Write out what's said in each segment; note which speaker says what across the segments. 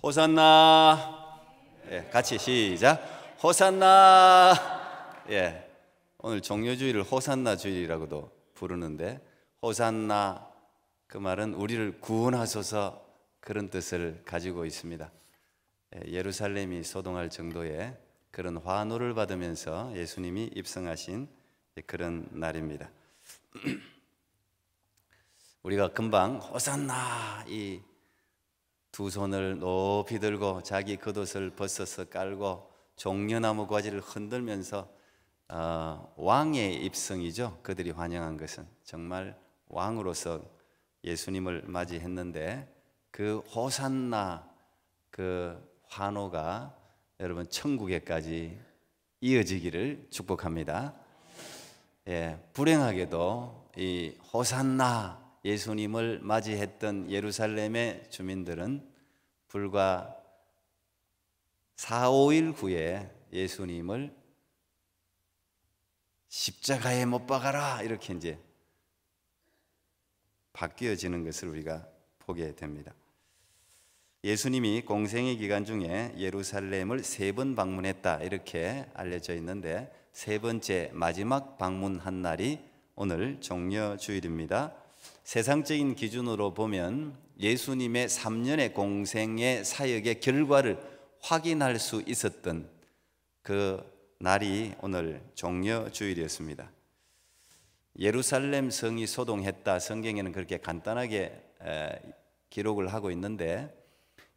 Speaker 1: 호산나. 예, 같이 시작. 호산나. 예, 오늘 종료주일을 호산나 주일이라고도 부르는데, 호산나 그 말은 우리를 구원하소서 그런 뜻을 가지고 있습니다. 예루살렘이 소동할 정도의 그런 환호를 받으면서 예수님이 입성하신 그런 날입니다. 우리가 금방 호산나 이 두 손을 높이 들고 자기 겉옷을 벗어서 깔고 종려나무 가지를 흔들면서 왕의 입성이죠. 그들이 환영한 것은 정말 왕으로서 예수님을 맞이했는데, 그 호산나 그 환호가 여러분 천국에까지 이어지기를 축복합니다. 예, 불행하게도 이 호산나 예수님을 맞이했던 예루살렘의 주민들은 불과 4, 5일 후에 예수님을 십자가에 못 박아라 이렇게 이제 바뀌어지는 것을 우리가 보게 됩니다. 예수님이 공생의 기간 중에 예루살렘을 3번 방문했다 이렇게 알려져 있는데, 3번째 마지막 방문한 날이 오늘 종려주일입니다. 세상적인 기준으로 보면 예수님의 3년의 공생의 사역의 결과를 확인할 수 있었던 그 날이 오늘 종려주일이었습니다. 예루살렘 성이 소동했다, 성경에는 그렇게 간단하게 기록을 하고 있는데,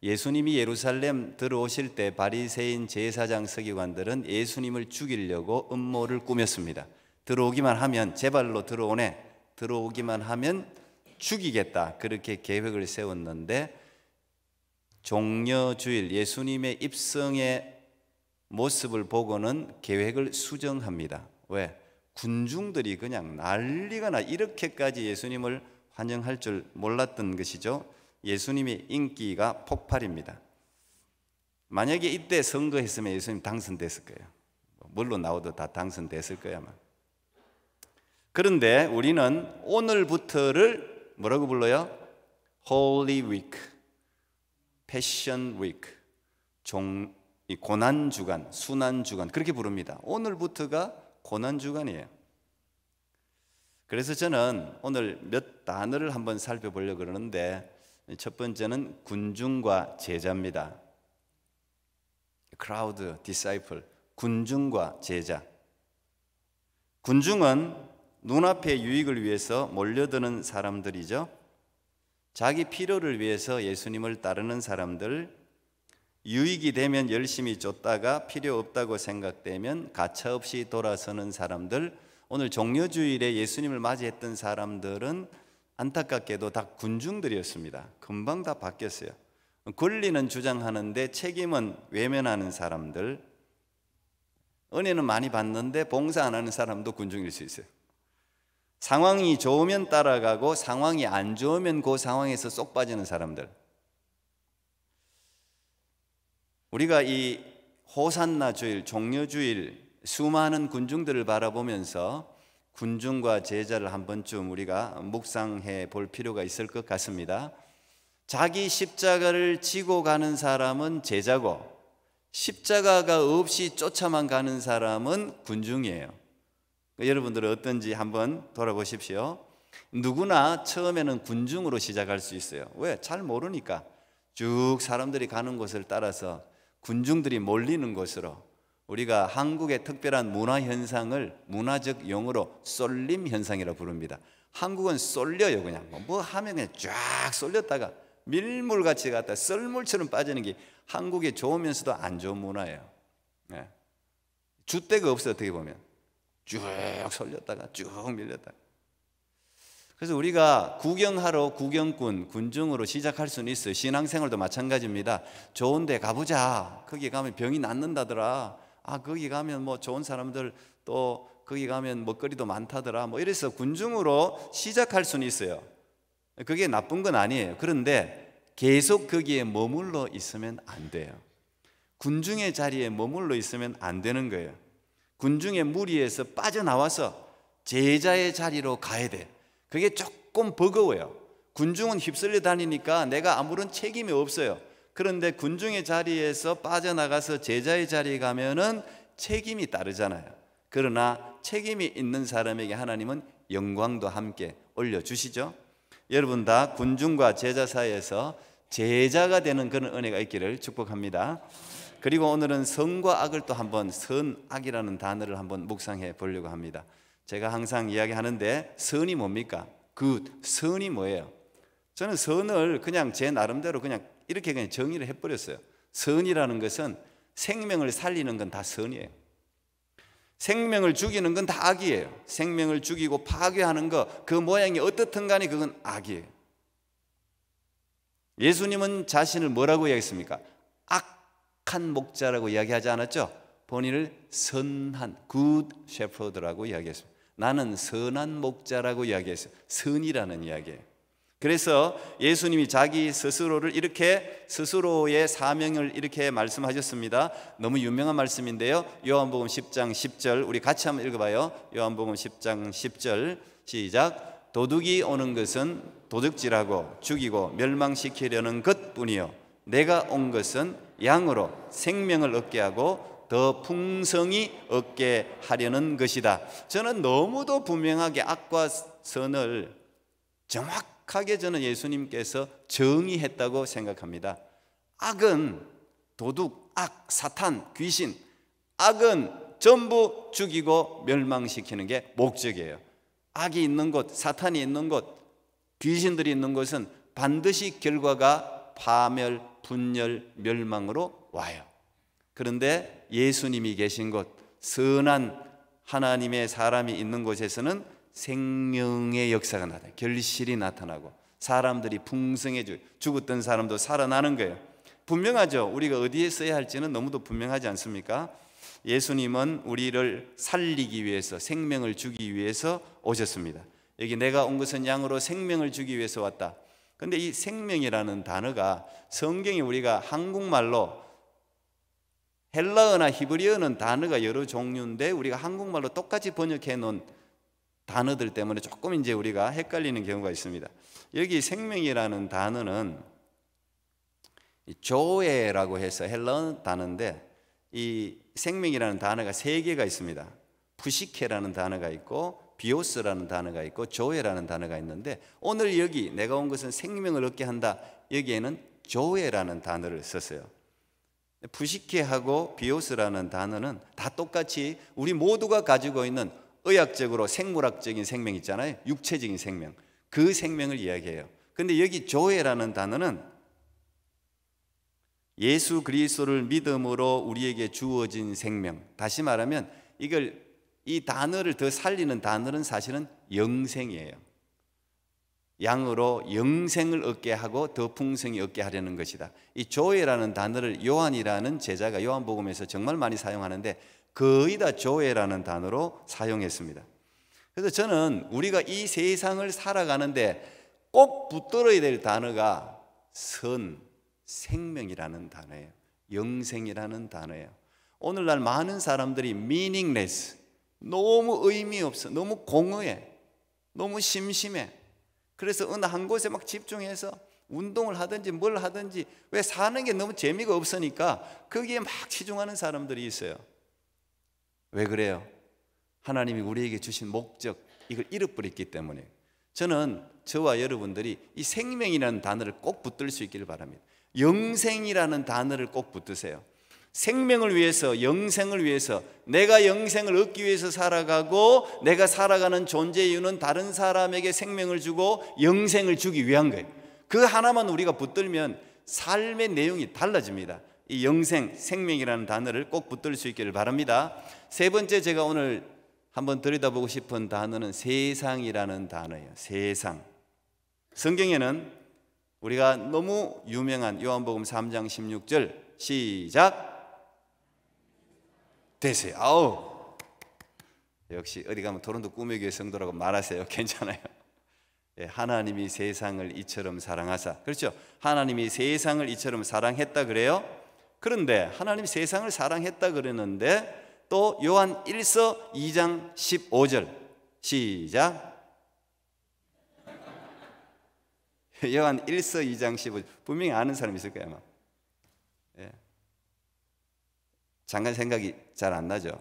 Speaker 1: 예수님이 예루살렘 들어오실 때 바리새인 제사장 서기관들은 예수님을 죽이려고 음모를 꾸몄습니다. 들어오기만 하면, 제 발로 들어오네, 들어오기만 하면 죽이겠다, 그렇게 계획을 세웠는데, 종려주일 예수님의 입성의 모습을 보고는 계획을 수정합니다. 왜? 군중들이 그냥 난리가 나, 이렇게까지 예수님을 환영할 줄 몰랐던 것이죠. 예수님의 인기가 폭발입니다. 만약에 이때 선거했으면 예수님 당선됐을 거예요. 물론 나오도 다 당선됐을 거야 아마. 그런데 우리는 오늘부터를 뭐라고 불러요? Holy Week, Passion Week, 고난주간, 순환주간 그렇게 부릅니다. 오늘부터가 고난주간이에요. 그래서 저는 오늘 몇 단어를 한번 살펴보려고 그러는데, 첫 번째는 군중과 제자입니다. Crowd, Disciple, 군중과 제자. 군중은 눈앞의 유익을 위해서 몰려드는 사람들이죠. 자기 필요를 위해서 예수님을 따르는 사람들, 유익이 되면 열심히 쫓다가 필요 없다고 생각되면 가차없이 돌아서는 사람들. 오늘 종려주일에 예수님을 맞이했던 사람들은 안타깝게도 다 군중들이었습니다. 금방 다 바뀌었어요. 권리는 주장하는데 책임은 외면하는 사람들, 은혜는 많이 받는데 봉사 안 하는 사람도 군중일 수 있어요. 상황이 좋으면 따라가고 상황이 안 좋으면 그 상황에서 쏙 빠지는 사람들. 우리가 이 호산나 주일, 종려주일 수많은 군중들을 바라보면서 군중과 제자를 한 번쯤 우리가 묵상해 볼 필요가 있을 것 같습니다. 자기 십자가를 지고 가는 사람은 제자고, 십자가가 없이 쫓아만 가는 사람은 군중이에요. 여러분들은 어떤지 한번 돌아보십시오. 누구나 처음에는 군중으로 시작할 수 있어요. 왜? 잘 모르니까. 쭉 사람들이 가는 곳을 따라서 군중들이 몰리는 곳으로, 우리가 한국의 특별한 문화 현상을 문화적 용어로 쏠림 현상이라고 부릅니다. 한국은 쏠려요. 그냥 뭐 하면 그냥 쫙 쏠렸다가 밀물같이 갔다 썰물처럼 빠지는 게 한국의 좋으면서도 안 좋은 문화예요. 네. 줏대가 없어요. 어떻게 보면 쭉 쏠렸다가 쭉 밀렸다가. 그래서 우리가 구경하러 구경꾼, 군중으로 시작할 수는 있어요. 신앙생활도 마찬가지입니다. 좋은 데 가보자. 거기 가면 병이 낫는다더라. 거기 가면 뭐 좋은 사람들, 또 거기 가면 먹거리도 많다더라. 뭐 이래서 군중으로 시작할 수는 있어요. 그게 나쁜 건 아니에요. 그런데 계속 거기에 머물러 있으면 안 돼요. 군중의 자리에 머물러 있으면 안 되는 거예요. 군중의 무리에서 빠져나와서 제자의 자리로 가야 돼. 그게 조금 버거워요. 군중은 휩쓸려 다니니까 내가 아무런 책임이 없어요. 그런데 군중의 자리에서 빠져나가서 제자의 자리에 가면은 책임이 따르잖아요. 그러나 책임이 있는 사람에게 하나님은 영광도 함께 올려주시죠. 여러분 다 군중과 제자 사이에서 제자가 되는 그런 은혜가 있기를 축복합니다. 그리고 오늘은 선과 악을 또 한번, 선악이라는 단어를 한번 묵상해 보려고 합니다. 제가 항상 이야기하는데 선이 뭡니까? 선이 뭐예요? 저는 선을 그냥 제 나름대로 그냥 이렇게 그냥 정의를 해버렸어요. 선이라는 것은 생명을 살리는 건 다 선이에요. 생명을 죽이는 건 다 악이에요. 생명을 죽이고 파괴하는 거, 그 모양이 어떻든 간에 그건 악이에요. 예수님은 자신을 뭐라고 이야기했습니까? 악한 목자라고 이야기하지 않았죠? 본인을 선한 good shepherd라고 이야기했습니다. 나는 선한 목자라고 이야기했어요. 선이라는 이야기예요. 그래서 예수님이 자기 스스로를 이렇게, 스스로의 사명을 이렇게 말씀하셨습니다. 너무 유명한 말씀인데요. 요한복음 10장 10절 우리 같이 한번 읽어봐요. 요한복음 10장 10절 시작. 도둑이 오는 것은 도둑질하고 죽이고 멸망시키려는 것뿐이요 내가 온 것은 양으로 생명을 얻게 하고 더 풍성히 얻게 하려는 것이다. 저는 너무도 분명하게 악과 선을 정확하게 저는 예수님께서 정의했다고 생각합니다. 악은 도둑, 악, 사탄, 귀신, 악은 전부 죽이고 멸망시키는 게 목적이에요. 악이 있는 곳, 사탄이 있는 곳, 귀신들이 있는 곳은 반드시 결과가 파멸, 분열, 멸망으로 와요. 그런데 예수님이 계신 곳, 선한 하나님의 사람이 있는 곳에서는 생명의 역사가 나타나요. 결실이 나타나고 사람들이 풍성해지고 죽었던 사람도 살아나는 거예요. 분명하죠. 우리가 어디에 써야 할지는 너무도 분명하지 않습니까? 예수님은 우리를 살리기 위해서, 생명을 주기 위해서 오셨습니다. 여기 내가 온 것은 양으로 생명을 주기 위해서 왔다. 그런데 이 생명이라는 단어가 성경에 우리가 한국말로, 헬라어나 히브리어는 단어가 여러 종류인데 우리가 한국말로 똑같이 번역해 놓은 단어들 때문에 조금 이제 우리가 헷갈리는 경우가 있습니다. 여기 생명이라는 단어는 조에라고 해서 헬라어 단어인데, 이 생명이라는 단어가 세 개가 있습니다. 푸시케라는 단어가 있고 비오스라는 단어가 있고 조에라는 단어가 있는데, 오늘 여기 내가 온 것은 생명을 얻게 한다, 여기에는 조에라는 단어를 썼어요. 푸시케하고 비오스라는 단어는 다 똑같이 우리 모두가 가지고 있는 의학적으로 생물학적인 생명 있잖아요. 육체적인 생명, 그 생명을 이야기해요. 그런데 여기 조에라는 단어는 예수 그리스도를 믿음으로 우리에게 주어진 생명, 다시 말하면 이 단어를 더 살리는 단어는 사실은 영생이에요. 양으로 영생을 얻게 하고 더 풍성히 얻게 하려는 것이다. 이 조에라는 단어를 요한이라는 제자가 요한복음에서 정말 많이 사용하는데 거의 다 조에라는 단어로 사용했습니다. 그래서 저는 우리가 이 세상을 살아가는데 꼭 붙들어야 될 단어가 생명이라는 단어예요. 영생이라는 단어예요. 오늘날 많은 사람들이 meaningless, 너무 의미 없어, 너무 공허해, 너무 심심해. 그래서 어느 한 곳에 막 집중해서 운동을 하든지 뭘 하든지, 왜 사는 게 너무 재미가 없으니까 거기에 막 치중하는 사람들이 있어요. 왜 그래요? 하나님이 우리에게 주신 목적, 이걸 잃어버렸기 때문에. 저는 저와 여러분들이 이 생명이라는 단어를 꼭 붙들 수 있기를 바랍니다. 영생이라는 단어를 꼭 붙드세요. 생명을 위해서, 영생을 위해서, 내가 영생을 얻기 위해서 살아가고, 내가 살아가는 존재 이유는 다른 사람에게 생명을 주고 영생을 주기 위한 거예요. 그 하나만 우리가 붙들면 삶의 내용이 달라집니다. 이 영생, 생명이라는 단어를 꼭 붙들 수 있기를 바랍니다. 세 번째, 제가 오늘 한번 들여다보고 싶은 단어는 세상이라는 단어예요. 세상. 성경에는 우리가 너무 유명한 요한복음 3장 16절 시작. 되세요. 아우, 역시 어디 가면 토론토 꿈의 교회 성도라고 말하세요. 괜찮아요. 하나님이 세상을 이처럼 사랑하사, 그렇죠? 하나님이 세상을 이처럼 사랑했다 그래요. 그런데 하나님이 세상을 사랑했다 그러는데 또 요한 1서 2장 15절 시작. 요한 1서 2장 15절 분명히 아는 사람 있을 거예요 아마. 예. 잠깐 생각이 잘 안 나죠?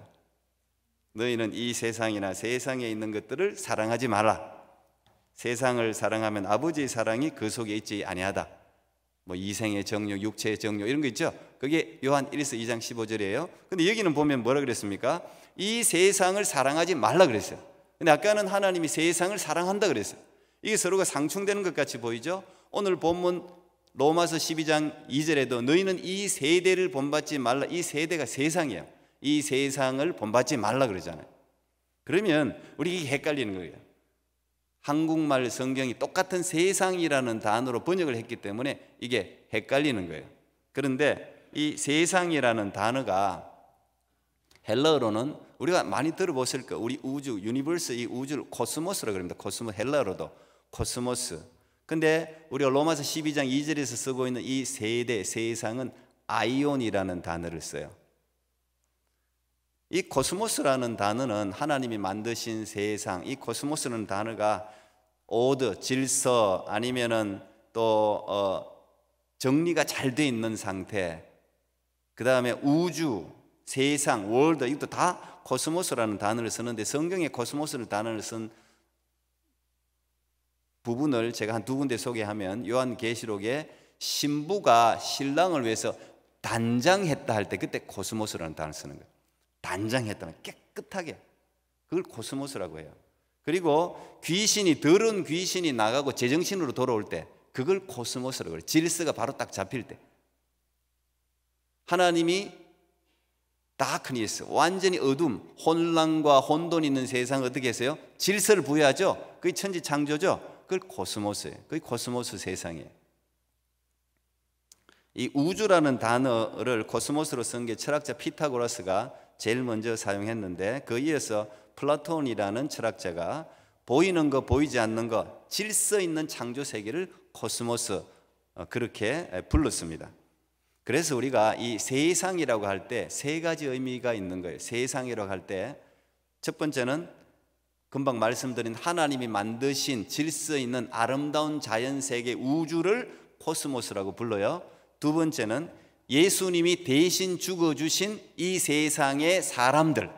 Speaker 1: 너희는 이 세상이나 세상에 있는 것들을 사랑하지 말라. 세상을 사랑하면 아버지의 사랑이 그 속에 있지 아니하다. 뭐 이생의 정욕, 육체의 정욕 이런 거 있죠. 그게 요한 1서 2장 15절이에요. 근데 여기는 보면 뭐라 그랬습니까? 이 세상을 사랑하지 말라 그랬어요. 근데 아까는 하나님이 세상을 사랑한다 그랬어요. 이게 서로가 상충되는 것 같이 보이죠? 오늘 본문 로마서 12장 2절에도 너희는 이 세대를 본받지 말라. 이 세대가 세상이에요. 이 세상을 본받지 말라 그러잖아요. 그러면 우리 이게 헷갈리는 거예요. 한국말 성경이 똑같은 세상이라는 단어로 번역을 했기 때문에 이게 헷갈리는 거예요. 그런데 이 세상이라는 단어가 헬라어로는 우리가 많이 들어보실 거예요. 우리 우주, 유니버스, 이 우주를 코스모스라고 합니다. 코스모스, 헬라어로도 코스모스. 근데 우리가 로마서 12장 2절에서 쓰고 있는 이 세대, 세상은 아이온이라는 단어를 써요. 이 코스모스라는 단어는 하나님이 만드신 세상, 이 코스모스라는 단어가 오더, 질서 아니면은 또 정리가 잘 돼 있는 상태, 그 다음에 우주, 세상, 월드, 이것도 다 코스모스라는 단어를 쓰는데 성경에 코스모스라는 단어를 쓴 부분을 제가 한 두 군데 소개하면 요한계시록에 신부가 신랑을 위해서 단장했다 할 때 그때 코스모스라는 단어를 쓰는 거예요. 단장했다면 깨끗하게, 그걸 코스모스라고 해요. 그리고 귀신이, 더러운 귀신이 나가고 제정신으로 돌아올 때 그걸 코스모스라고 해요. 질서가 바로 딱 잡힐 때. 하나님이 다크니스, 완전히 어둠, 혼란과 혼돈이 있는 세상을 어떻게 했어요? 질서를 부여하죠. 그게 천지 창조죠. 그걸 코스모스예요. 그게 코스모스 세상이에요. 이 우주라는 단어를 코스모스로 쓴 게 철학자 피타고라스가 제일 먼저 사용했는데, 그에 이어서 플라톤이라는 철학자가 보이는 거 보이지 않는 거 질서 있는 창조 세계를 코스모스 그렇게 불렀습니다. 그래서 우리가 이 세상이라고 할 때 세 가지 의미가 있는 거예요. 세상이라고 할 때 첫 번째는 금방 말씀드린 하나님이 만드신 질서 있는 아름다운 자연세계 우주를 코스모스라고 불러요. 두 번째는 예수님이 대신 죽어주신 이 세상의 사람들,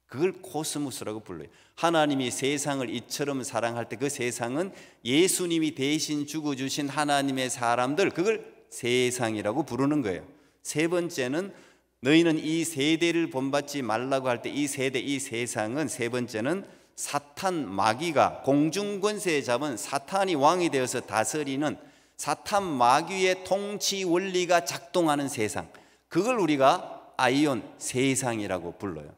Speaker 1: 그걸 코스모스라고 불러요. 하나님이 세상을 이처럼 사랑할 때 그 세상은 예수님이 대신 죽어주신 하나님의 사람들, 그걸 세상이라고 부르는 거예요. 세 번째는 너희는 이 세대를 본받지 말라고 할 때 이 세대, 이 세상은 세 번째는 사탄 마귀가 공중권세에 잡은 사탄이 왕이 되어서 다스리는 사탄 마귀의 통치 원리가 작동하는 세상, 그걸 우리가 아이온 세상이라고 불러요.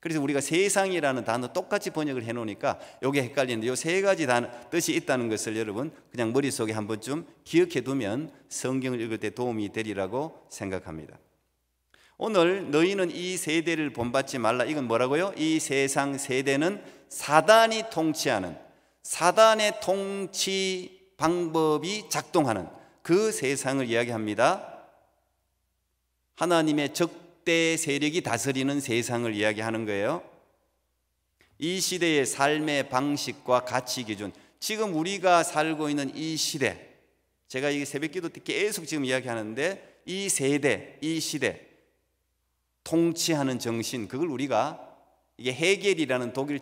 Speaker 1: 그래서 우리가 세상이라는 단어 똑같이 번역을 해놓으니까 이게 헷갈리는데 이 세 가지 단어 뜻이 있다는 것을 여러분 그냥 머릿속에 한 번쯤 기억해 두면 성경을 읽을 때 도움이 되리라고 생각합니다. 오늘 너희는 이 세대를 본받지 말라, 이건 뭐라고요? 이 세상 세대는 사단이 통치하는, 사단의 통치 방법이 작동하는 그 세상을 이야기합니다. 하나님의 적대 세력이 다스리는 세상을 이야기하는 거예요. 이 시대의 삶의 방식과 가치 기준, 지금 우리가 살고 있는 이 시대, 제가 이 새벽기도 때 계속 지금 이야기하는데 이 세대, 이 시대 통치하는 정신, 그걸 우리가, 이게 헤겔이라는 독일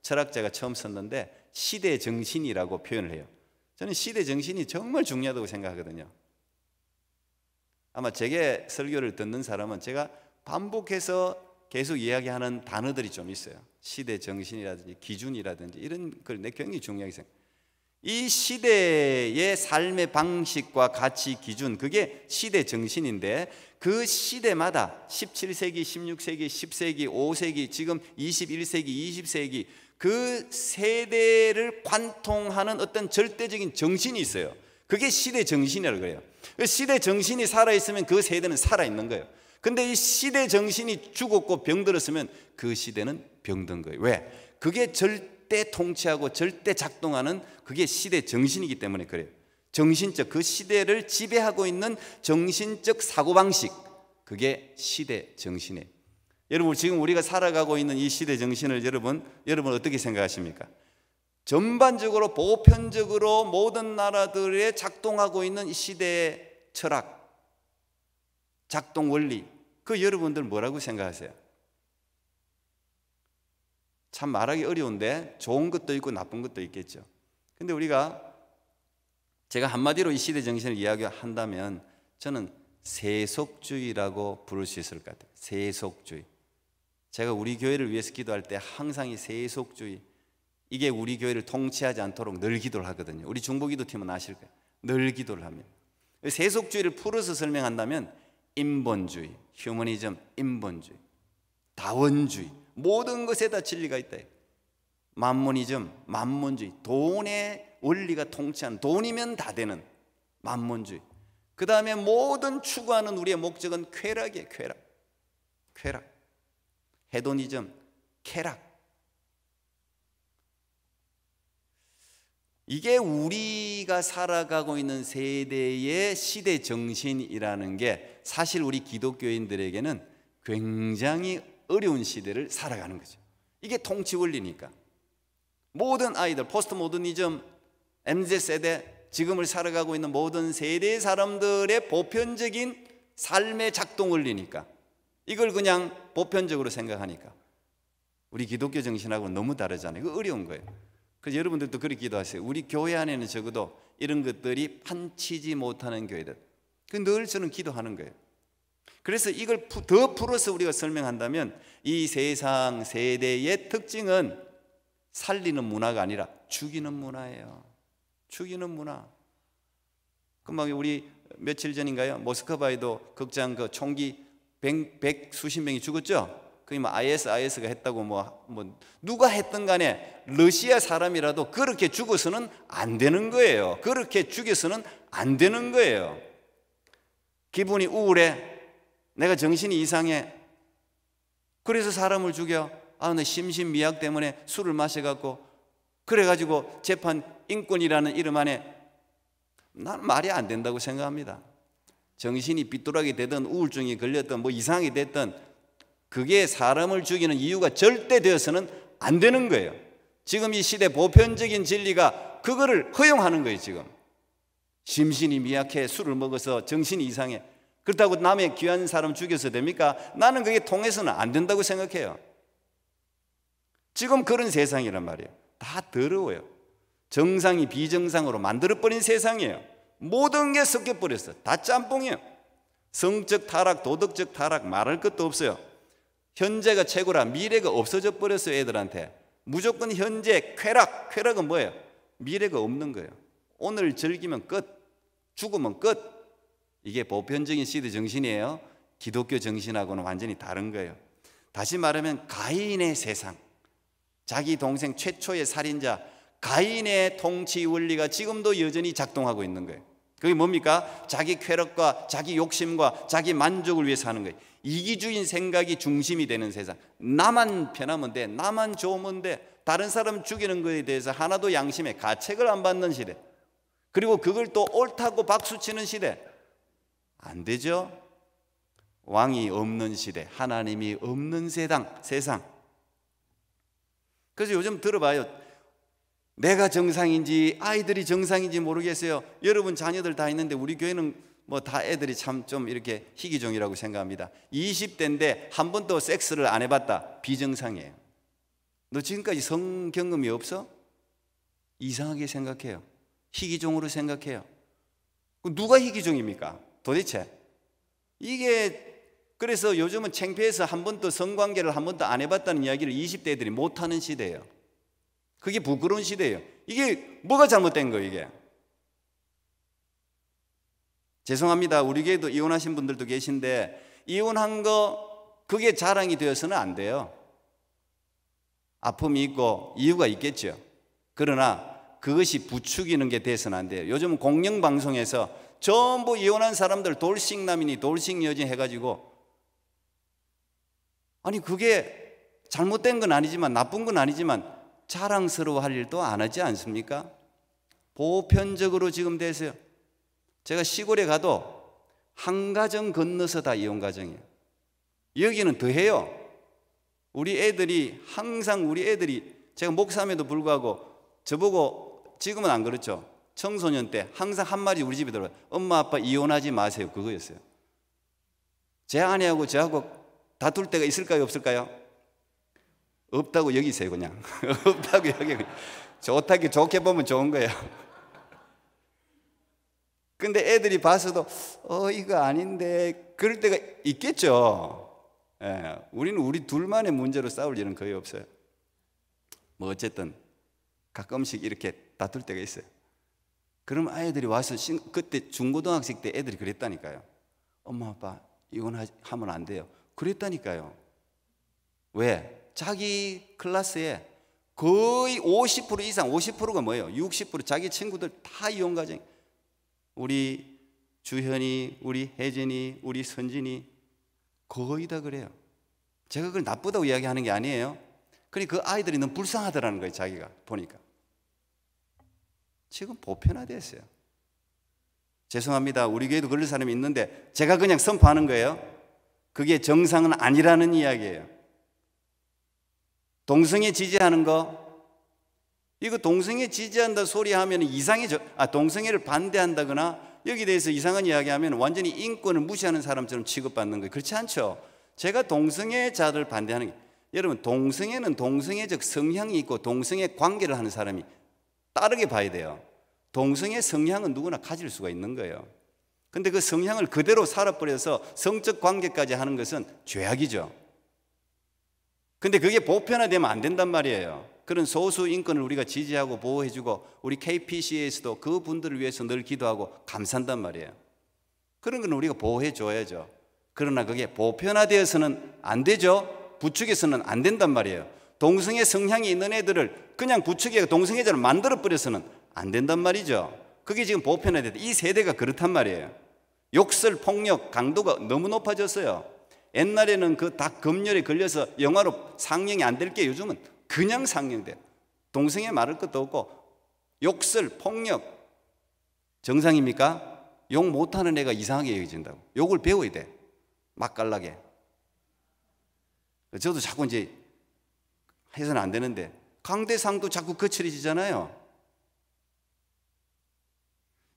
Speaker 1: 철학자가 처음 썼는데 시대 정신이라고 표현을 해요. 저는 시대 정신이 정말 중요하다고 생각하거든요. 아마 제게 설교를 듣는 사람은 제가 반복해서 계속 이야기하는 단어들이 좀 있어요. 시대 정신이라든지 기준이라든지 이런 걸 내 굉장히 중요하게 생각해요. 이 시대의 삶의 방식과 가치 기준, 그게 시대 정신인데 그 시대마다 17세기, 16세기, 10세기, 5세기, 지금 21세기, 20세기 그 세대를 관통하는 어떤 절대적인 정신이 있어요. 그게 시대 정신이라고 해요. 시대 정신이 살아있으면 그 세대는 살아있는 거예요. 근데 이 시대 정신이 죽었고 병들었으면 그 시대는 병든 거예요. 왜? 그게 절대 통치하고 절대 작동하는 그게 시대 정신이기 때문에 그래요. 정신적, 그 시대를 지배하고 있는 정신적 사고방식, 그게 시대 정신이에요. 여러분, 지금 우리가 살아가고 있는 이 시대 정신을 여러분 어떻게 생각하십니까? 전반적으로 보편적으로 모든 나라들에 작동하고 있는 이 시대의 철학, 작동 원리, 그 여러분들 뭐라고 생각하세요? 참 말하기 어려운데 좋은 것도 있고 나쁜 것도 있겠죠. 근데 제가 한마디로 이 시대 정신을 이야기한다면 저는 세속주의라고 부를 수 있을 것 같아요. 세속주의. 제가 우리 교회를 위해서 기도할 때 항상 이 세속주의, 이게 우리 교회를 통치하지 않도록 늘 기도를 하거든요. 우리 중보기도팀은 아실 거예요. 늘 기도를 합니다. 세속주의를 풀어서 설명한다면 인본주의, 휴머니즘, 인본주의, 다원주의, 모든 것에 다 진리가 있다. 만모니즘, 만몬주의, 돈의 원리가 통치하는, 돈이면 다 되는 만몬주의. 그 다음에 모든 추구하는 우리의 목적은 쾌락이에요. 쾌락. 헤도니즘, 쾌락. 이게 우리가 살아가고 있는 세대의 시대 정신이라는 게 사실 우리 기독교인들에게는 굉장히 어려운 시대를 살아가는 거죠. 이게 통치 원리니까. 모든 아이들, 포스트 모더니즘, MZ세대, 지금을 살아가고 있는 모든 세대의 사람들의 보편적인 삶의 작동 원리니까, 이걸 그냥 보편적으로 생각하니까 우리 기독교 정신하고는 너무 다르잖아요. 이거 어려운 거예요. 그래서 여러분들도 그렇게 기도하세요. 우리 교회 안에는 적어도 이런 것들이 판치지 못하는 교회들, 늘 저는 기도하는 거예요. 그래서 이걸 더 풀어서 우리가 설명한다면 이 세상 세대의 특징은 살리는 문화가 아니라 죽이는 문화예요. 죽이는 문화. 막 우리 며칠 전인가요? 모스크바에도 극장 그 총기 수십 명이 죽었죠. 그게 뭐 IS가 했다고 뭐 누가 했든 간에 러시아 사람이라도 그렇게 죽어서는 안 되는 거예요. 그렇게 죽여서는 안 되는 거예요. 기분이 우울해. 내가 정신이 이상해. 그래서 사람을 죽여. 나 심신미약 때문에 술을 마셔갖고 그래가지고 재판 인권이라는 이름 안에, 난 말이 안 된다고 생각합니다. 정신이 삐뚤하게 되든 우울증이 걸렸든 뭐 이상하게 됐든 그게 사람을 죽이는 이유가 절대 되어서는 안 되는 거예요. 지금 이 시대 보편적인 진리가 그거를 허용하는 거예요. 지금 심신이 미약해, 술을 먹어서 정신이 이상해, 그렇다고 남의 귀한 사람 죽여서 됩니까? 나는 그게 통해서는 안 된다고 생각해요. 지금 그런 세상이란 말이에요. 다 더러워요. 정상이 비정상으로 만들어버린 세상이에요. 모든 게 섞여버렸어. 다 짬뽕이에요. 성적 타락, 도덕적 타락, 말할 것도 없어요. 현재가 최고라. 미래가 없어져 버렸어요. 애들한테 무조건 현재 쾌락은 뭐예요? 미래가 없는 거예요. 오늘 즐기면 끝, 죽으면 끝. 이게 보편적인 시대 정신이에요. 기독교 정신하고는 완전히 다른 거예요. 다시 말하면 가인의 세상, 자기 동생 최초의 살인자 가인의 통치 원리가 지금도 여전히 작동하고 있는 거예요. 그게 뭡니까? 자기 쾌락과 자기 욕심과 자기 만족을 위해서 하는 거예요. 이기주의인 생각이 중심이 되는 세상. 나만 편하면 돼, 나만 좋으면 돼, 다른 사람 죽이는 것에 대해서 하나도 양심에 가책을 안 받는 시대, 그리고 그걸 또 옳다고 박수치는 시대. 안 되죠. 왕이 없는 시대, 하나님이 없는 세상. 그래서 요즘 들어봐요. 내가 정상인지 아이들이 정상인지 모르겠어요. 여러분 자녀들 다 있는데 우리 교회는 뭐 다 애들이 참 좀 이렇게 희귀종이라고 생각합니다. 20대인데 한 번도 섹스를 안 해봤다. 비정상이에요. 너 지금까지 성 경험이 없어? 이상하게 생각해요. 희귀종으로 생각해요. 누가 희귀종입니까? 도대체 이게. 그래서 요즘은 창피해서 한 번도 성관계를 한 번도 안 해봤다는 이야기를 20대 애들이 못하는 시대예요. 그게 부끄러운 시대예요. 이게 뭐가 잘못된 거예요? 이게 죄송합니다. 우리 교회도 이혼하신 분들도 계신데 이혼한 거 그게 자랑이 되어서는 안 돼요. 아픔이 있고 이유가 있겠죠. 그러나 그것이 부추기는 게 돼서는 안 돼요. 요즘 공영방송에서 전부 이혼한 사람들 돌싱남이니 돌싱여진 해가지고, 아니 그게 잘못된 건 아니지만 나쁜 건 아니지만 자랑스러워할 일도 안 하지 않습니까? 보편적으로 지금 되세요. 제가 시골에 가도 한 가정 건너서 다 이혼 가정이에요. 여기는 더해요. 우리 애들이 제가 목사임에도 불구하고 저보고, 지금은 안 그렇죠, 청소년 때 항상 한 말이 우리 집에 들어와요. 엄마 아빠 이혼하지 마세요. 그거였어요. 제 아내하고 저하고 다툴 때가 있을까요, 없을까요? 없다고 여기세요, 그냥. 없다고 여기. 좋게 보면 좋은 거예요. 근데 애들이 봐서도 이거 아닌데 그럴 때가 있겠죠. 예, 우리는 우리 둘만의 문제로 싸울 일은 거의 없어요. 뭐 어쨌든 가끔씩 이렇게 다툴 때가 있어요. 그럼 아이들이 와서 그때 중고등학생 때 애들이 그랬다니까요. 엄마 아빠 이건 하면 안 돼요. 그랬다니까요. 왜? 자기 클래스에 거의 50% 이상, 50%가 뭐예요? 60% 자기 친구들 다 이혼가정. 우리 주현이, 우리 혜진이, 우리 선진이 거의 다 그래요. 제가 그걸 나쁘다고 이야기하는 게 아니에요. 그러니까 그 아이들이 너무 불쌍하더라는 거예요. 자기가 보니까. 지금 보편화됐어요. 죄송합니다. 우리 교회도 그런 사람이 있는데 제가 그냥 선포하는 거예요. 그게 정상은 아니라는 이야기예요. 동성애 지지하는 거, 이거 동성애 지지한다 소리 하면 이상해져. 동성애를 반대한다거나 여기 대해서 이상한 이야기하면 완전히 인권을 무시하는 사람처럼 취급받는 거예요. 그렇지 않죠? 제가 동성애자를 반대하는 게, 여러분 동성애는 동성애적 성향이 있고 동성애 관계를 하는 사람이 다르게 봐야 돼요. 동성애 성향은 누구나 가질 수가 있는 거예요. 근데 그 성향을 그대로 살아버려서 성적 관계까지 하는 것은 죄악이죠. 근데 그게 보편화되면 안 된단 말이에요. 그런 소수 인권을 우리가 지지하고 보호해주고 우리 KPCA에서도 그분들을 위해서 늘 기도하고 감사한단 말이에요. 그런 건 우리가 보호해줘야죠. 그러나 그게 보편화되어서는 안 되죠. 부추겨서는 안 된단 말이에요. 동성애 성향이 있는 애들을 그냥 부추겨 동성애자를 만들어버려서는 안 된단 말이죠. 그게 지금 보편화됐다. 이 세대가 그렇단 말이에요. 욕설, 폭력, 강도가 너무 높아졌어요. 옛날에는 그 다 검열에 걸려서 영화로 상영이 안 될 게 요즘은 그냥 상영돼요. 동성애 말할 것도 없고 욕설, 폭력 정상입니까? 욕 못하는 애가 이상하게 여겨진다고. 욕을 배워야 돼. 맛깔나게. 저도 자꾸 이제 해서는 안 되는데 강대상도 자꾸 거칠어지잖아요.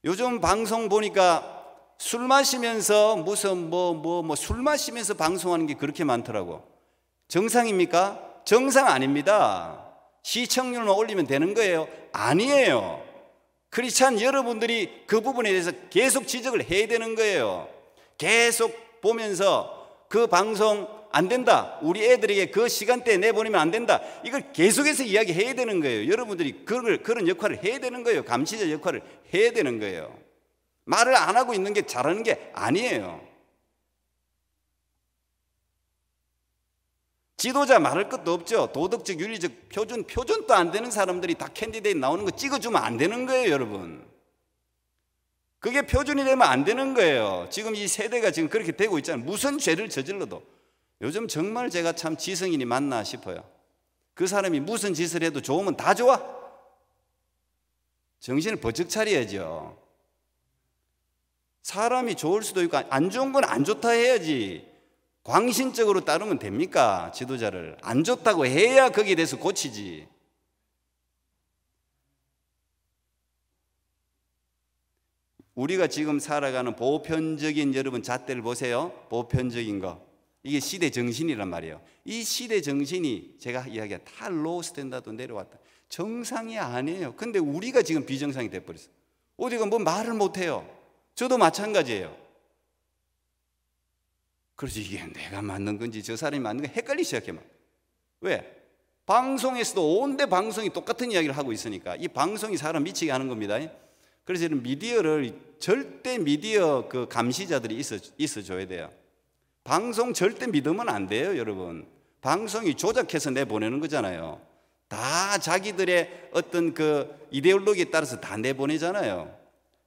Speaker 1: 요즘 방송 보니까 술 마시면서 무슨 술 마시면서 방송하는 게 그렇게 많더라고. 정상입니까? 정상 아닙니다. 시청률만 올리면 되는 거예요? 아니에요. 크리스찬 여러분들이 그 부분에 대해서 계속 지적을 해야 되는 거예요. 계속 보면서 그 방송 안 된다, 우리 애들에게 그 시간대에 내보내면 안 된다, 이걸 계속해서 이야기해야 되는 거예요. 여러분들이 그런 역할을 해야 되는 거예요. 감시자 역할을 해야 되는 거예요. 말을 안 하고 있는 게 잘하는 게 아니에요. 지도자 말할 것도 없죠. 도덕적, 윤리적 표준도 안 되는 사람들이 다 캔디데이트 나오는 거 찍어주면 안 되는 거예요, 여러분. 그게 표준이 되면 안 되는 거예요. 지금 이 세대가 지금 그렇게 되고 있잖아요. 무슨 죄를 저질러도. 요즘 정말 제가 참 지성인이 맞나 싶어요. 그 사람이 무슨 짓을 해도 좋으면 다 좋아. 정신을 번쩍 차려야죠. 사람이 좋을 수도 있고 안 좋은 건 안 좋다 해야지. 광신적으로 따르면 됩니까? 지도자를 안 좋다고 해야 거기에 대해서 고치지. 우리가 지금 살아가는 보편적인 여러분 잣대를 보세요. 보편적인 거, 이게 시대 정신이란 말이에요. 이 시대 정신이 제가 이야기한 다 로우 스탠다드 내려왔다. 정상이 아니에요. 근데 우리가 지금 비정상이 돼버렸어요. 어디가 뭐 말을 못해요. 저도 마찬가지예요. 그래서 이게 내가 맞는 건지 저 사람이 맞는 건지 헷갈리기 시작해요. 왜? 방송에서도 온데 방송이 똑같은 이야기를 하고 있으니까 이 방송이 사람 미치게 하는 겁니다. 그래서 이런 미디어를 절대 미디어 그 감시자들이 있어줘야 돼요. 방송 절대 믿으면 안 돼요, 여러분. 방송이 조작해서 내보내는 거잖아요. 다 자기들의 어떤 그 이데올로기에 따라서 다 내보내잖아요.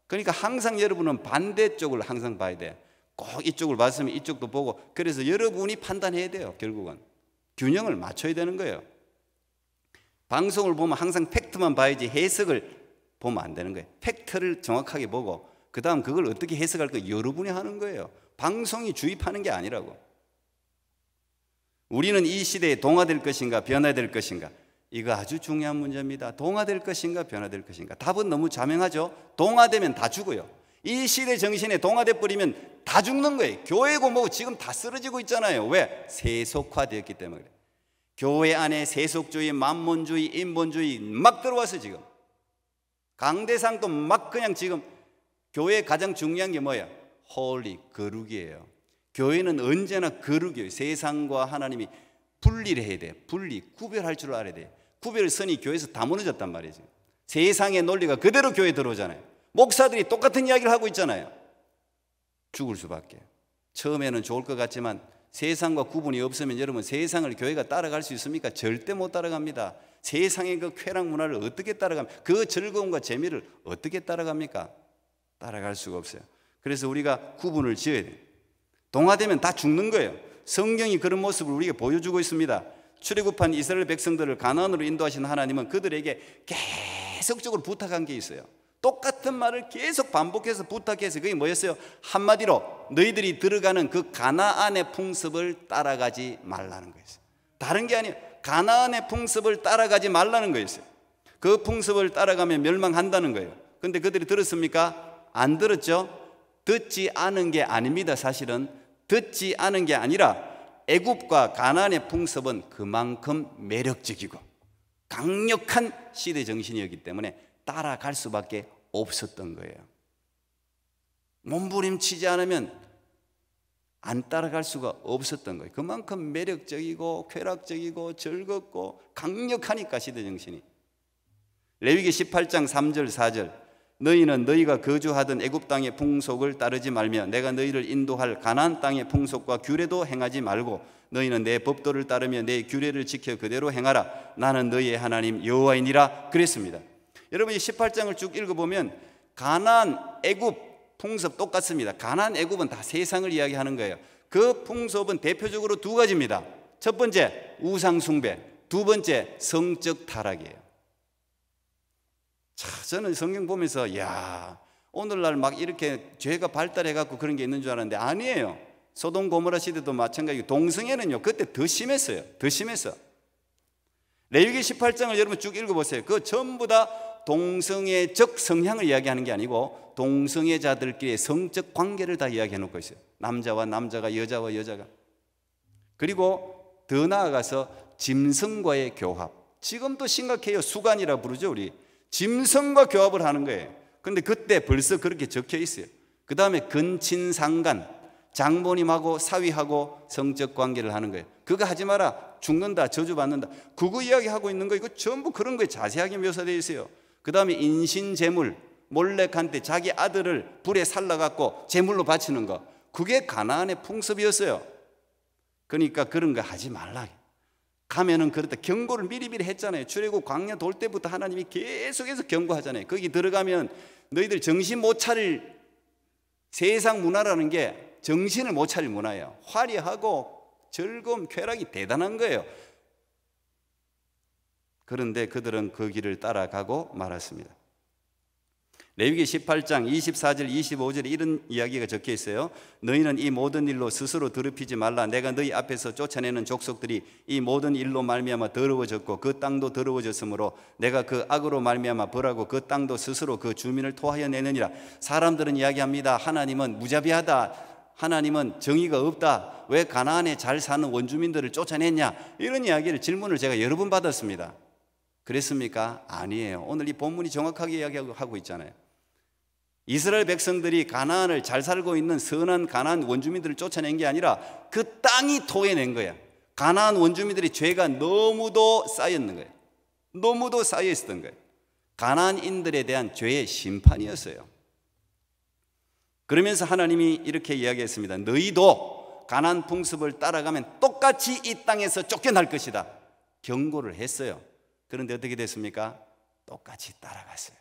Speaker 1: 그러니까 항상 여러분은 반대쪽을 항상 봐야 돼요. 꼭 이쪽을 봤으면 이쪽도 보고, 그래서 여러분이 판단해야 돼요. 결국은 균형을 맞춰야 되는 거예요. 방송을 보면 항상 팩트만 봐야지 해석을 보면 안 되는 거예요. 팩트를 정확하게 보고 그 다음 그걸 어떻게 해석할 까 여러분이 하는 거예요. 방송이 주입하는 게 아니라고. 우리는 이 시대에 동화될 것인가 변화될 것인가, 이거 아주 중요한 문제입니다. 동화될 것인가 변화될 것인가. 답은 너무 자명하죠. 동화되면 다 죽어요. 이 시대 정신에 동화돼 버리면 다 죽는 거예요. 교회고 뭐고 지금 다 쓰러지고 있잖아요. 왜? 세속화되었기 때문에 그래요. 교회 안에 세속주의, 만몬주의, 인본주의 막 들어와서 지금 강대상도 막 그냥 지금 교회의 가장 중요한 게 뭐예요? 홀리, 거룩이에요. 교회는 언제나 거룩이에요. 세상과 하나님이 분리를 해야 돼요. 분리, 구별할 줄 알아야 돼요. 구별선이 교회에서 다 무너졌단 말이죠. 세상의 논리가 그대로 교회에 들어오잖아요. 목사들이 똑같은 이야기를 하고 있잖아요. 죽을 수밖에. 처음에는 좋을 것 같지만 세상과 구분이 없으면 여러분 세상을 교회가 따라갈 수 있습니까? 절대 못 따라갑니다. 세상의 그 쾌락 문화를 어떻게 따라갑니까? 그 즐거움과 재미를 어떻게 따라갑니까? 따라갈 수가 없어요. 그래서 우리가 구분을 지어야 돼요. 동화되면 다 죽는 거예요. 성경이 그런 모습을 우리에게 보여주고 있습니다. 출애굽한 이스라엘 백성들을 가나안으로 인도하신 하나님은 그들에게 계속적으로 부탁한 게 있어요. 똑같은 말을 계속 반복해서 부탁해서 그게 뭐였어요? 한마디로 너희들이 들어가는 그 가나안의 풍습을 따라가지 말라는 거였어요. 다른 게 아니에요. 가나안의 풍습을 따라가지 말라는 거였어요. 그 풍습을 따라가면 멸망한다는 거예요. 그런데 그들이 들었습니까? 안 들었죠? 듣지 않은 게 아닙니다. 사실은 듣지 않은 게 아니라 애굽과 가나안의 풍습은 그만큼 매력적이고 강력한 시대 정신이었기 때문에 따라갈 수밖에 없었던 거예요. 몸부림치지 않으면 안 따라갈 수가 없었던 거예요. 그만큼 매력적이고 쾌락적이고 즐겁고 강력하니까 시대 정신이. 레위기 18장 3절 4절 너희는 너희가 거주하던 애굽 땅의 풍속을 따르지 말며 내가 너희를 인도할 가나안 땅의 풍속과 규례도 행하지 말고 너희는 내 법도를 따르며 내 규례를 지켜 그대로 행하라. 나는 너희의 하나님 여호와이니라 그랬습니다. 여러분 이 18장을 쭉 읽어보면 가나안, 애굽 풍습 똑같습니다. 가나안, 애굽은 다 세상을 이야기하는 거예요. 그 풍습은 대표적으로 두 가지입니다. 첫 번째 우상 숭배, 두 번째 성적 타락이에요. 자, 저는 성경 보면서 야 오늘날 막 이렇게 죄가 발달해갖고 그런 게 있는 줄 알았는데 아니에요. 소돔 고모라 시대도 마찬가지고 동성애는요 그때 더 심했어요. 더 심했어. 레위기 18장을 여러분 쭉 읽어보세요. 그 전부 다 동성애적 성향을 이야기하는 게 아니고 동성애자들끼리의 성적 관계를 다 이야기해 놓고 있어요. 남자와 남자가, 여자와 여자가. 그리고 더 나아가서 짐승과의 교합. 지금도 심각해요. 수간이라 부르죠 우리. 짐승과 교합을 하는 거예요. 그런데 그때 벌써 그렇게 적혀 있어요. 그 다음에 근친상간, 장모님하고 사위하고 성적 관계를 하는 거예요. 그거 하지 마라, 죽는다, 저주받는다. 그거 이야기하고 있는 거 이거 전부 그런 거에 자세하게 묘사되어 있어요. 그 다음에 인신제물, 몰렉한테 자기 아들을 불에 살라갖고 제물로 바치는 거. 그게 가나안의 풍습이었어요. 그러니까 그런 거 하지 말라. 가면은 그렇다 경고를 미리미리 했잖아요. 출애굽 광야 돌 때부터 하나님이 계속해서 경고하잖아요. 거기 들어가면 너희들 정신 못 차릴 세상 문화라는 게 정신을 못 차릴 문화예요. 화려하고 즐거움, 쾌락이 대단한 거예요. 그런데 그들은 그 길을 따라가고 말았습니다. 레위기 18장 24절 25절에 이런 이야기가 적혀 있어요. 너희는 이 모든 일로 스스로 더럽히지 말라. 내가 너희 앞에서 쫓아내는 족속들이 이 모든 일로 말미암아 더러워졌고 그 땅도 더러워졌으므로 내가 그 악으로 말미암아 벌하고 그 땅도 스스로 그 주민을 토하여 내느니라. 사람들은 이야기합니다. 하나님은 무자비하다. 하나님은 정의가 없다. 왜 가나안에 잘 사는 원주민들을 쫓아냈냐? 이런 이야기를 질문을 제가 여러 번 받았습니다. 그랬습니까? 아니에요. 오늘 이 본문이 정확하게 이야기하고 있잖아요. 이스라엘 백성들이 가나안을 잘 살고 있는 선한 가나안 원주민들을 쫓아낸 게 아니라 그 땅이 토해낸 거야. 가나안 원주민들의 죄가 너무도 쌓였는 거예요. 너무도 쌓여 있었던 거예요. 가나안인들에 대한 죄의 심판이었어요. 그러면서 하나님이 이렇게 이야기했습니다. 너희도 가나안 풍습을 따라가면 똑같이 이 땅에서 쫓겨날 것이다. 경고를 했어요. 그런데 어떻게 됐습니까? 똑같이 따라갔어요.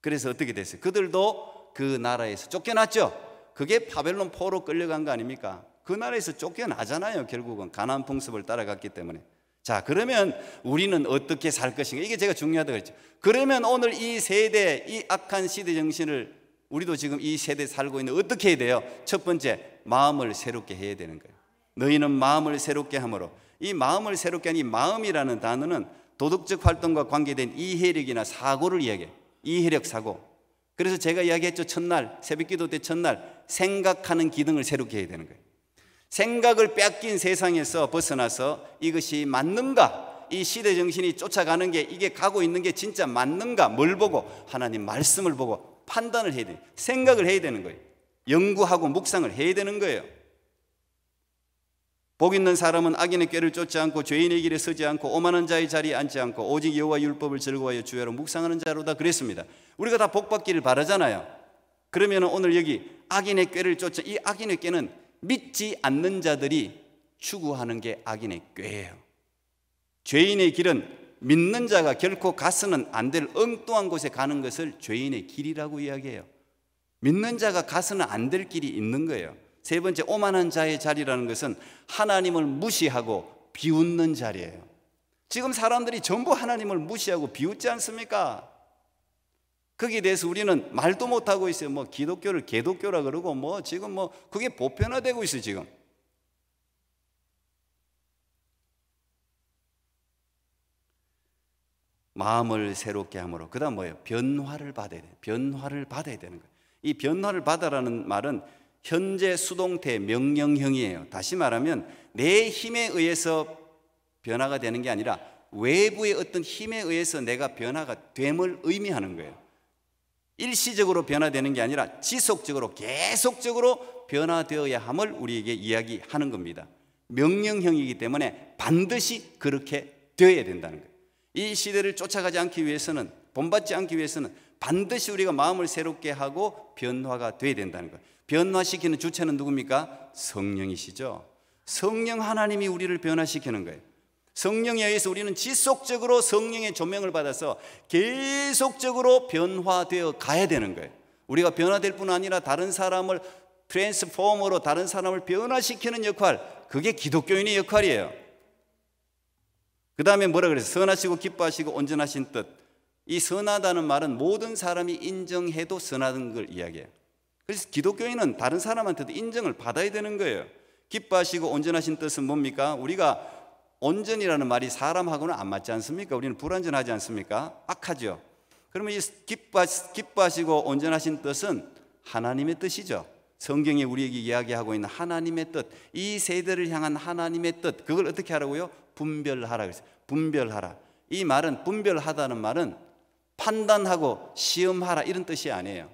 Speaker 1: 그래서 어떻게 됐어요? 그들도 그 나라에서 쫓겨났죠. 그게 바벨론 포로 끌려간 거 아닙니까? 그 나라에서 쫓겨나잖아요. 결국은 가나안 풍습을 따라갔기 때문에. 자, 그러면 우리는 어떻게 살 것인가? 이게 제가 중요하다고 했죠. 그러면 오늘 이 세대, 이 악한 시대 정신을 우리도 지금 이 세대에 살고 있는 어떻게 해야 돼요? 첫 번째, 마음을 새롭게 해야 되는 거예요. 너희는 마음을 새롭게 함으로. 이 마음을 새롭게 하는 이 마음이라는 단어는 도덕적 활동과 관계된 이해력이나 사고를 이야기해요. 이해력, 사고. 그래서 제가 이야기했죠. 첫날 새벽기도 때 첫날 생각하는 기능을 새롭게 해야 되는 거예요. 생각을 뺏긴 세상에서 벗어나서 이것이 맞는가, 이 시대 정신이 쫓아가는 게, 이게 가고 있는 게 진짜 맞는가, 뭘 보고? 하나님 말씀을 보고 판단을 해야 돼요. 생각을 해야 되는 거예요. 연구하고 묵상을 해야 되는 거예요. 복 있는 사람은 악인의 꾀를 쫓지 않고 죄인의 길에 서지 않고 오만한 자의 자리에 앉지 않고 오직 여호와 율법을 즐거워하여 주야로 묵상하는 자로다 그랬습니다. 우리가 다 복 받기를 바라잖아요. 그러면 오늘 여기 악인의 꾀를 쫓아, 이 악인의 꾀는 믿지 않는 자들이 추구하는 게 악인의 꾀예요. 죄인의 길은 믿는 자가 결코 가서는 안 될 엉뚱한 곳에 가는 것을 죄인의 길이라고 이야기해요. 믿는 자가 가서는 안 될 길이 있는 거예요. 세 번째, 오만한 자의 자리라는 것은 하나님을 무시하고 비웃는 자리예요. 지금 사람들이 전부 하나님을 무시하고 비웃지 않습니까? 거기에 대해서 우리는 말도 못하고 있어요. 뭐 기독교를 개독교라 그러고 뭐 지금 뭐 그게 보편화되고 있어요. 지금 마음을 새롭게 함으로, 그 다음 뭐예요? 변화를 받아야 돼요. 변화를 받아야 되는 거예요. 이 변화를 받아라는 말은 현재 수동태 명령형이에요. 다시 말하면 내 힘에 의해서 변화가 되는 게 아니라 외부의 어떤 힘에 의해서 내가 변화가 됨을 의미하는 거예요. 일시적으로 변화되는 게 아니라 지속적으로 계속적으로 변화되어야 함을 우리에게 이야기하는 겁니다. 명령형이기 때문에 반드시 그렇게 되어야 된다는 거예요. 이 시대를 쫓아가지 않기 위해서는, 본받지 않기 위해서는 반드시 우리가 마음을 새롭게 하고 변화가 되어야 된다는 거예요. 변화시키는 주체는 누굽니까? 성령이시죠. 성령 하나님이 우리를 변화시키는 거예요. 성령에 의해서 우리는 지속적으로 성령의 조명을 받아서 계속적으로 변화되어 가야 되는 거예요. 우리가 변화될 뿐 아니라 다른 사람을 트랜스포머로, 다른 사람을 변화시키는 역할, 그게 기독교인의 역할이에요. 그 다음에 뭐라 그랬어요? 선하시고 기뻐하시고 온전하신 뜻. 이 선하다는 말은 모든 사람이 인정해도 선하다는 걸 이야기해요. 그래서 기독교인은 다른 사람한테도 인정을 받아야 되는 거예요. 기뻐하시고 온전하신 뜻은 뭡니까? 우리가 온전이라는 말이 사람하고는 안 맞지 않습니까? 우리는 불완전하지 않습니까? 악하죠. 그러면 이 기뻐하시고 온전하신 뜻은 하나님의 뜻이죠. 성경에 우리에게 이야기하고 있는 하나님의 뜻, 이 세대를 향한 하나님의 뜻, 그걸 어떻게 하라고요? 분별하라 그랬어요. 분별하라. 이 말은, 분별하다는 말은 판단하고 시험하라 이런 뜻이 아니에요.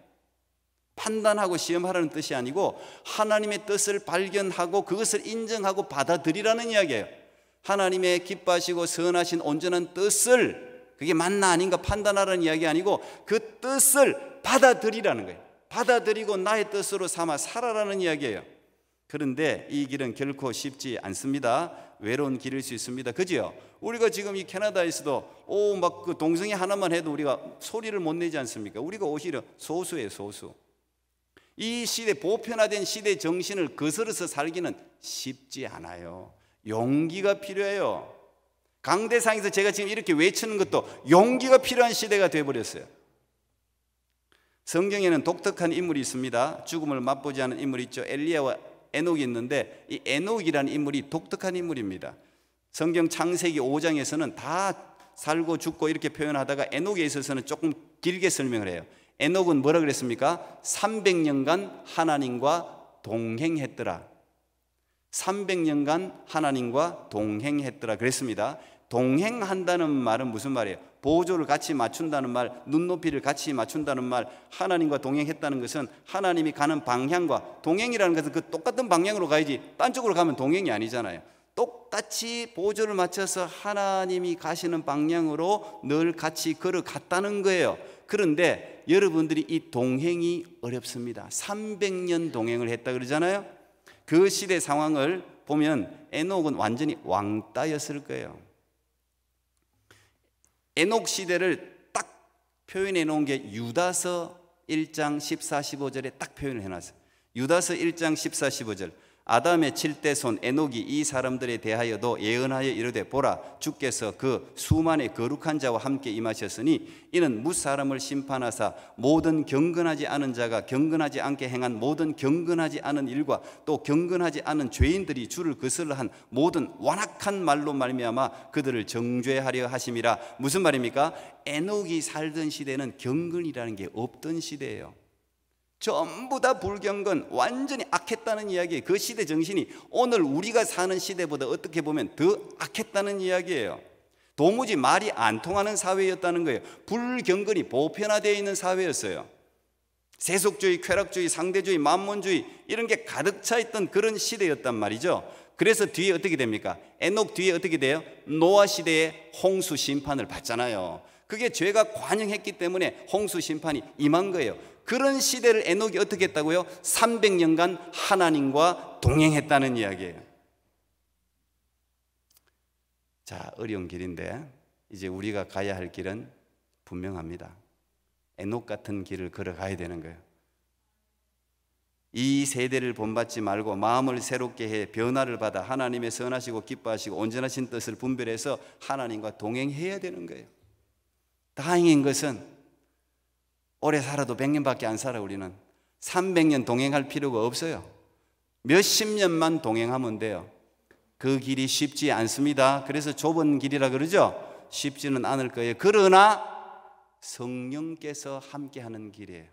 Speaker 1: 판단하고 시험하라는 뜻이 아니고 하나님의 뜻을 발견하고 그것을 인정하고 받아들이라는 이야기예요. 하나님의 기뻐하시고 선하신 온전한 뜻을, 그게 맞나 아닌가 판단하라는 이야기 아니고 그 뜻을 받아들이라는 거예요. 받아들이고 나의 뜻으로 삼아 살아라는 이야기예요. 그런데 이 길은 결코 쉽지 않습니다. 외로운 길일 수 있습니다. 그죠? 우리가 지금 이 캐나다에서도 막 그 동성애 하나만 해도 우리가 소리를 못 내지 않습니까? 우리가 오히려 소수예요, 소수. 이 시대, 보편화된 시대 정신을 거스러서 살기는 쉽지 않아요. 용기가 필요해요. 강대상에서 제가 지금 이렇게 외치는 것도 용기가 필요한 시대가 되어버렸어요. 성경에는 독특한 인물이 있습니다. 죽음을 맛보지 않은 인물이 있죠. 엘리야와 에녹이 있는데 이 에녹이라는 인물이 독특한 인물입니다. 성경 창세기 5장에서는 다 살고 죽고 이렇게 표현하다가 에녹에 있어서는 조금 길게 설명을 해요. 에녹은 뭐라 그랬습니까? 300년간 하나님과 동행했더라. 300년간 하나님과 동행했더라 그랬습니다. 동행한다는 말은 무슨 말이에요? 보조를 같이 맞춘다는 말, 눈높이를 같이 맞춘다는 말, 하나님과 동행했다는 것은 하나님이 가는 방향과, 동행이라는 것은 그 똑같은 방향으로 가야지 딴 쪽으로 가면 동행이 아니잖아요. 똑같이 보조를 맞춰서 하나님이 가시는 방향으로 늘 같이 걸어갔다는 거예요. 그런데 여러분들이 이 동행이 어렵습니다. 300년 동행을 했다 그러잖아요. 그 시대 상황을 보면 에녹은 완전히 왕따였을 거예요. 에녹 시대를 딱 표현해 놓은 게 유다서 1장 14, 15절에 딱 표현을 해놨어요. 유다서 1장 14, 15절. 아담의 7대 손 에녹이 이 사람들에 대하여도 예언하여 이르되 보라 주께서 그 수만의 거룩한 자와 함께 임하셨으니 이는 무사람을 심판하사 모든 경건하지 않은 자가 경건하지 않게 행한 모든 경건하지 않은 일과 또 경건하지 않은 죄인들이 주를 거슬러 한 모든 완악한 말로 말미암아 그들을 정죄하려 하심이라. 무슨 말입니까? 에녹이 살던 시대는 경건이라는 게 없던 시대예요. 전부 다 불경건, 완전히 악했다는 이야기예요. 그 시대 정신이 오늘 우리가 사는 시대보다 어떻게 보면 더 악했다는 이야기예요. 도무지 말이 안 통하는 사회였다는 거예요. 불경건이 보편화되어 있는 사회였어요. 세속주의, 쾌락주의, 상대주의, 만몬주의 이런 게 가득 차 있던 그런 시대였단 말이죠. 그래서 뒤에 어떻게 됩니까? 에녹 뒤에 어떻게 돼요? 노아 시대에 홍수 심판을 받잖아요. 그게 죄가 관영했기 때문에 홍수 심판이 임한 거예요. 그런 시대를 에녹이 어떻게 했다고요? 300년간 하나님과 동행했다는 이야기예요. 자, 어려운 길인데 이제 우리가 가야 할 길은 분명합니다. 에녹 같은 길을 걸어가야 되는 거예요. 이 세대를 본받지 말고 마음을 새롭게 해 변화를 받아 하나님의 선하시고 기뻐하시고 온전하신 뜻을 분별해서 하나님과 동행해야 되는 거예요. 다행인 것은 오래 살아도 100년밖에 안 살아. 우리는 300년 동행할 필요가 없어요. 몇십 년만 동행하면 돼요. 그 길이 쉽지 않습니다. 그래서 좁은 길이라 그러죠. 쉽지는 않을 거예요. 그러나 성령께서 함께하는 길이에요.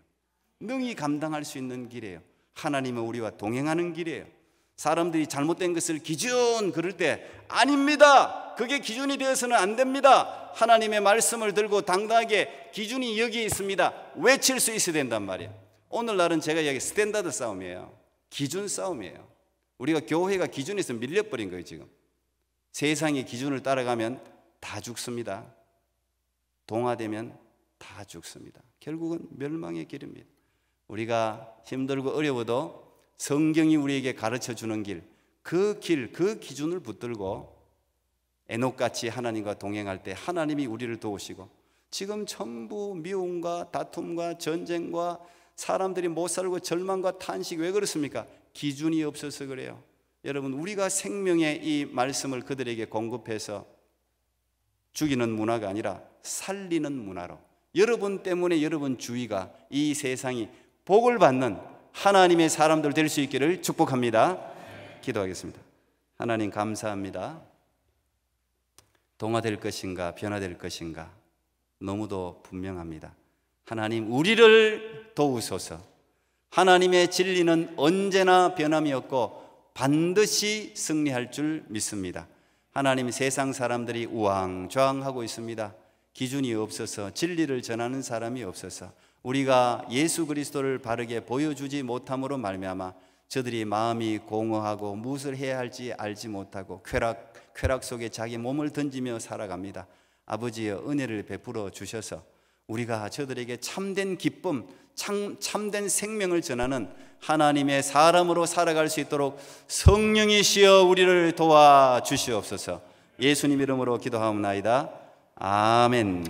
Speaker 1: 능히 감당할 수 있는 길이에요. 하나님은 우리와 동행하는 길이에요. 사람들이 잘못된 것을 기준 그럴 때 아닙니다. 그게 기준이 되어서는 안 됩니다. 하나님의 말씀을 들고 당당하게 기준이 여기 있습니다. 외칠 수 있어야 된단 말이에요. 오늘날은 제가 이야기 스탠다드 싸움이에요. 기준 싸움이에요. 우리가 교회가 기준에서 밀려버린 거예요. 지금 세상의 기준을 따라가면 다 죽습니다. 동화되면 다 죽습니다. 결국은 멸망의 길입니다. 우리가 힘들고 어려워도 성경이 우리에게 가르쳐 주는 길, 그 기준을 붙들고 에녹같이 하나님과 동행할 때 하나님이 우리를 도우시고, 지금 전부 미움과 다툼과 전쟁과 사람들이 못 살고 절망과 탄식, 왜 그렇습니까? 기준이 없어서 그래요. 여러분, 우리가 생명의 이 말씀을 그들에게 공급해서 죽이는 문화가 아니라 살리는 문화로, 여러분 때문에 여러분 주위가, 이 세상이 복을 받는 하나님의 사람들 될 수 있기를 축복합니다. 기도하겠습니다. 하나님 감사합니다. 동화될 것인가 변화될 것인가 너무도 분명합니다. 하나님, 우리를 도우소서. 하나님의 진리는 언제나 변함이 없고 반드시 승리할 줄 믿습니다. 하나님, 세상 사람들이 우왕좌왕하고 있습니다. 기준이 없어서, 진리를 전하는 사람이 없어서, 우리가 예수 그리스도를 바르게 보여주지 못함으로 말미암아 저들이 마음이 공허하고 무엇을 해야 할지 알지 못하고 쾌락 속에 자기 몸을 던지며 살아갑니다. 아버지여, 은혜를 베풀어 주셔서 우리가 저들에게 참된 기쁨, 참된 생명을 전하는 하나님의 사람으로 살아갈 수 있도록 성령이시여 우리를 도와주시옵소서. 예수님 이름으로 기도하옵나이다. 아멘.